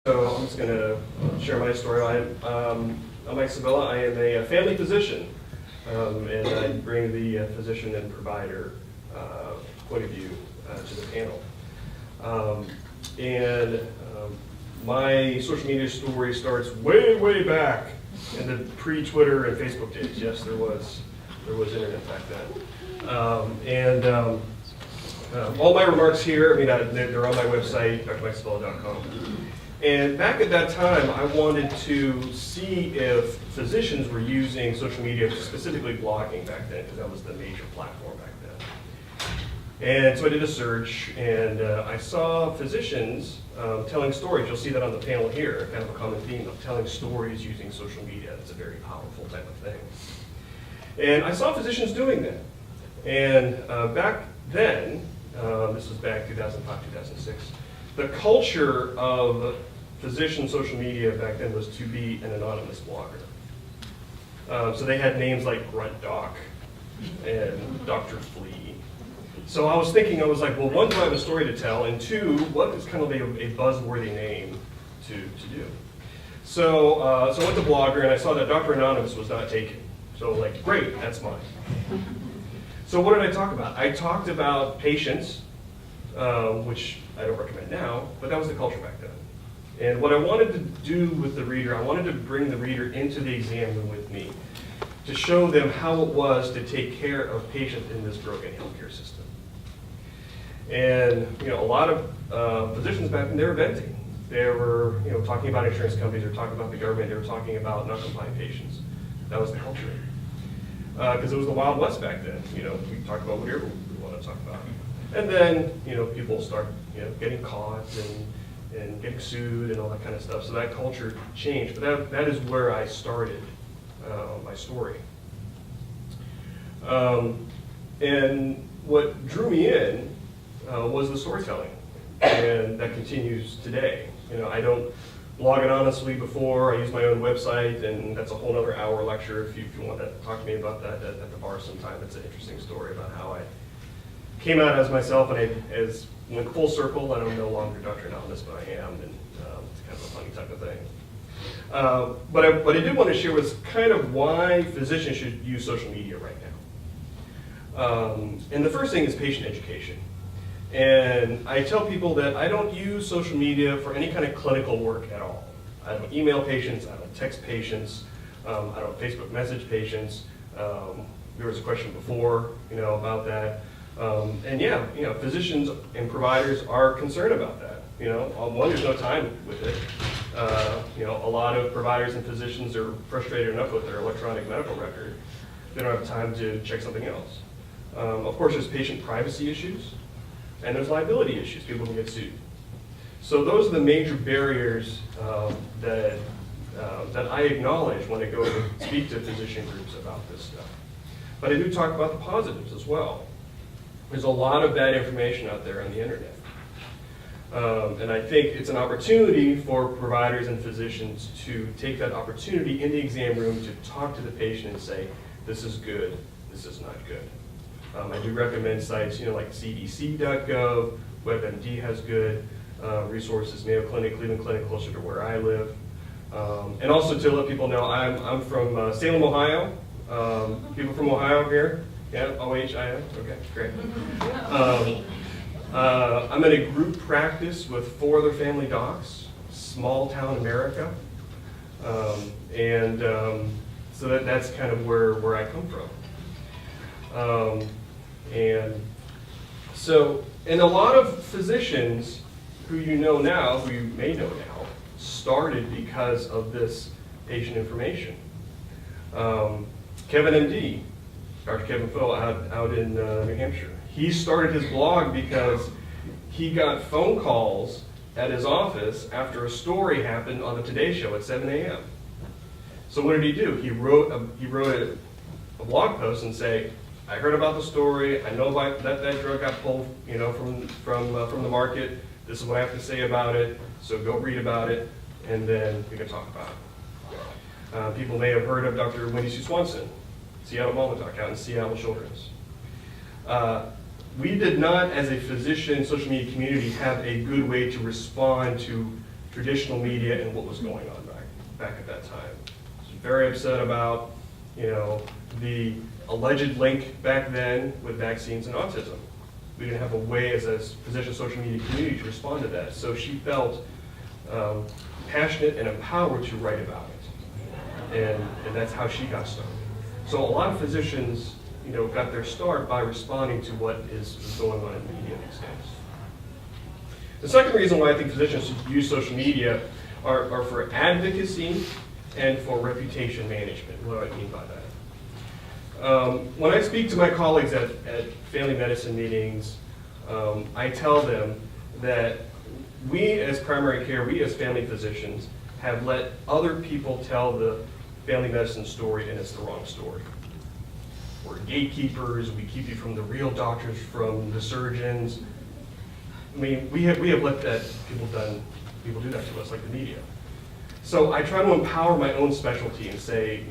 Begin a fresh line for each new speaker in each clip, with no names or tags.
So I'm just going to share my story. I'm Mike Sabella. I am a family physician, and I bring the physician and provider point of view to the panel. My social media story starts way back in the pre-Twitter and Facebook days. Yes, there was internet back then. All my remarks here, they're on my website, drmikesabella.com. And back at that time, I wanted to see if physicians were using social media, specifically blogging back then, because that was the major platform back then. And so I did a search, and I saw physicians telling stories. You'll see that on the panel here, kind of a common theme of telling stories using social media. It's a very powerful type of thing. And I saw physicians doing that. And back then, this was back 2005, 2006, the culture of physician social media back then was to be an anonymous blogger. So they had names like Grunt Doc and Dr. Flea. So I was thinking, well, one, do I have a story to tell? And two, what is kind of a buzzworthy name to do? So I went to Blogger and I saw that Dr. Anonymous was not taken. So great, that's mine. So what did I talk about? I talked about patients, which I don't recommend now, but that was the culture back then. And what I wanted to do with the reader, I wanted to bring the reader into the exam room with me to show them how it was to take care of patients in this broken healthcare system. And a lot of physicians back then, they were venting. They were talking about insurance companies, they were talking about the government, they were talking about non-compliant patients. That was the culture. Because it was the Wild West back then. We talked about whatever we want to talk about. And then, people start, getting caught and getting sued and all that kind of stuff. So that culture changed. But that is where I started my story. And what drew me in was the storytelling. And that continues today. I don't blog anonymously before. I use my own website, and that's a whole other hour lecture if you want to talk to me about that at the bar sometime. It's an interesting story about how I came out as myself, and I went full circle, and I'm no longer Dr. Anonymous, but I am, and it's kind of a funny type of thing. What I did want to share was kind of why physicians should use social media right now. And the first thing is patient education. And I tell people that I don't use social media for any kind of clinical work at all. I don't email patients, I don't text patients, I don't Facebook message patients. There was a question before, about that. And yeah, physicians and providers are concerned about that. One, there's no time with it. A lot of providers and physicians are frustrated enough with their electronic medical record. They don't have time to check something else. Of course, there's patient privacy issues. And there's liability issues. People can get sued. So those are the major barriers that I acknowledge when I go to speak to physician groups about this stuff. But I do talk about the positives as well. There's a lot of bad information out there on the internet. And I think it's an opportunity for providers and physicians to take that opportunity in the exam room to talk to the patient and say, this is good, this is not good. I do recommend sites, like cdc.gov, WebMD has good resources, Mayo Clinic, Cleveland Clinic, closer to where I live. And also to let people know, I'm from Salem, Ohio. People from Ohio here? Yeah, OHIO? Okay, great. I'm in a group practice with 4 other family docs, small town America. So that's kind of where I come from. And a lot of physicians who you know now, who you may know now, started because of this patient information. Kevin MD, Dr. Kevin Phil out in New Hampshire, he started his blog because he got phone calls at his office after a story happened on the Today Show at 7 a.m. So what did he do? He wrote a blog post and say, I heard about the story. I know that drug got pulled, from the market. This is what I have to say about it. So go read about it, and then we can talk about it. People may have heard of Dr. Wendy Sue Swanson, Seattle Mama Doc out in Seattle Children's. We did not, as a physician social media community, have a good way to respond to traditional media and what was going on back at that time. I was very upset about, the alleged link back then with vaccines and autism. We didn't have a way as a physician social media community to respond to that. So she felt passionate and empowered to write about it. And that's how she got started. So a lot of physicians, got their start by responding to what is going on in the media these days. The second reason why I think physicians should use social media are for advocacy and for reputation management. What do I mean by that? When I speak to my colleagues at family medicine meetings, I tell them that we as primary care, we as family physicians, have let other people tell the family medicine story, and it's the wrong story. We're gatekeepers, we keep you from the real doctors, from the surgeons. I mean, we have let that people do that to us, like the media. So I try to empower my own specialty and say,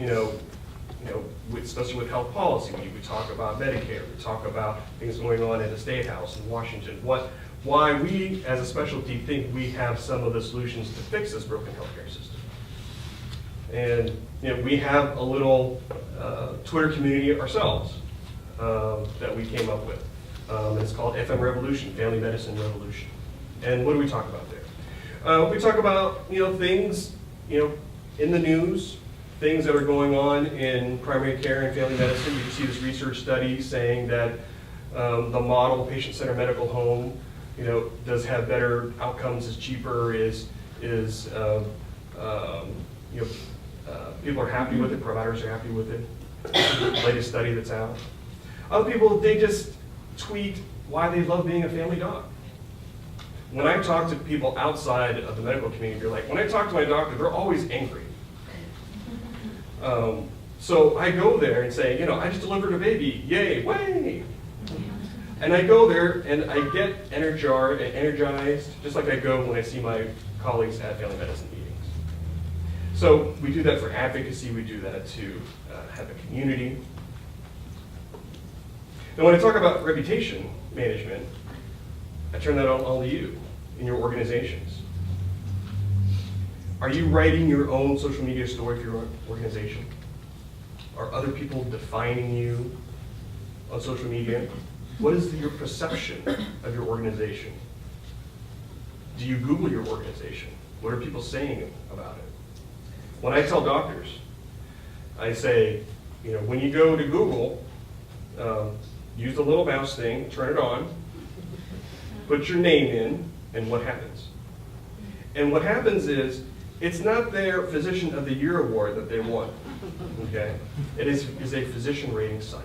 especially with health policy, we talk about Medicare, we talk about things going on in the State House in Washington, why we as a specialty think we have some of the solutions to fix this broken healthcare system. And we have a little Twitter community ourselves that we came up with. It's called FM Revolution, Family Medicine Revolution. And what do we talk about there? We talk about things in the news, things that are going on in primary care and family medicine. You can see this research study saying that the model patient-centered medical home, does have better outcomes, is cheaper, people are happy with it, providers are happy with it. The latest study that's out. Other people, they just tweet why they love being a family doc. When I talk to people outside of the medical community, they're like, when I talk to my doctor, they're always angry. So I go there and say, I just delivered a baby, yay, way. And I go there and I get energized, just like I go when I see my colleagues at family medicine meetings. So we do that for advocacy, we do that to have a community. Now when I talk about reputation management, I turn that all to you in your organizations. Are you writing your own social media story for your organization? Are other people defining you on social media? What is your perception of your organization? Do you Google your organization? What are people saying about it? When I tell doctors, I say, when you go to Google, use the little mouse thing, turn it on, put your name in, and what happens? And what happens is, it's not their Physician of the Year award that they won, okay? It is a physician rating site.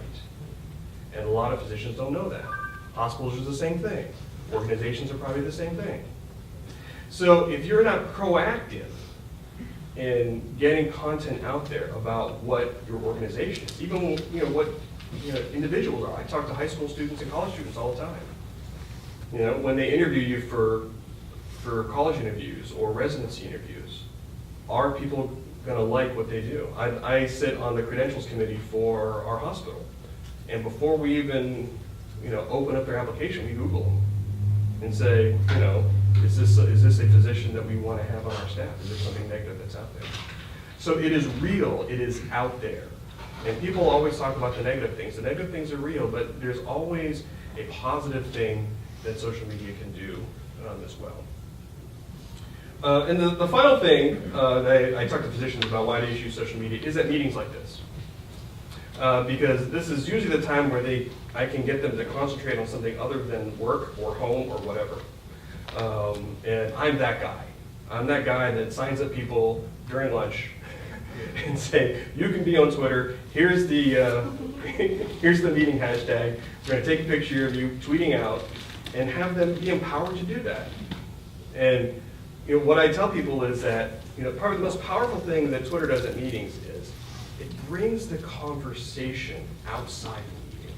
And a lot of physicians don't know that. Hospitals are the same thing. Organizations are probably the same thing. So if you're not proactive in getting content out there about what your organization is, even what individuals are. I talk to high school students and college students all the time. When they interview you for college interviews or residency interviews, are people going to like what they do? I sit on the credentials committee for our hospital, and before we even open up their application, we Google them and say, is this a physician that we want to have on our staff? Is there something negative that's out there? So it is real, it is out there. And people always talk about the negative things. The negative things are real, but there's always a positive thing that social media can do as well. And the final thing that I talk to physicians about why they use social media is at meetings like this. Because this is usually the time where I can get them to concentrate on something other than work or home or whatever. And I'm that guy. I'm that guy that signs up people during lunch and say, you can be on Twitter, here's the meeting hashtag, we're going to take a picture of you tweeting out and have them be empowered to do that. And what I tell people is that part of the most powerful thing that Twitter does at meetings is it brings the conversation outside the meeting.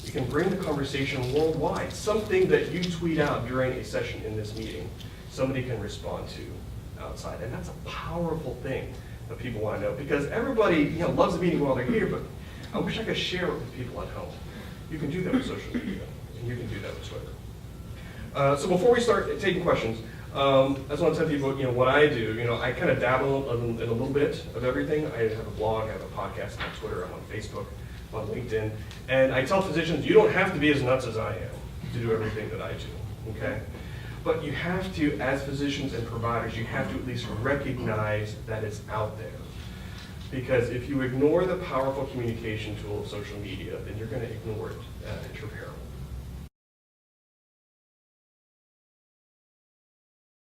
You can bring the conversation worldwide. Something that you tweet out during a session in this meeting, somebody can respond to outside. And that's a powerful thing that people want to know, because everybody loves the meeting while they're here, but I wish I could share it with people at home. You can do that with social media, and you can do that with Twitter. So before we start taking questions, I just want to tell people, what I do. I kind of dabble in a little bit of everything. I have a blog, I have a podcast, I'm on Twitter, I'm on Facebook, I'm on LinkedIn, and I tell physicians, you don't have to be as nuts as I am to do everything that I do, okay? But you have to, as physicians and providers, you have to at least recognize that it's out there. Because if you ignore the powerful communication tool of social media, then you're going to ignore it at your peril.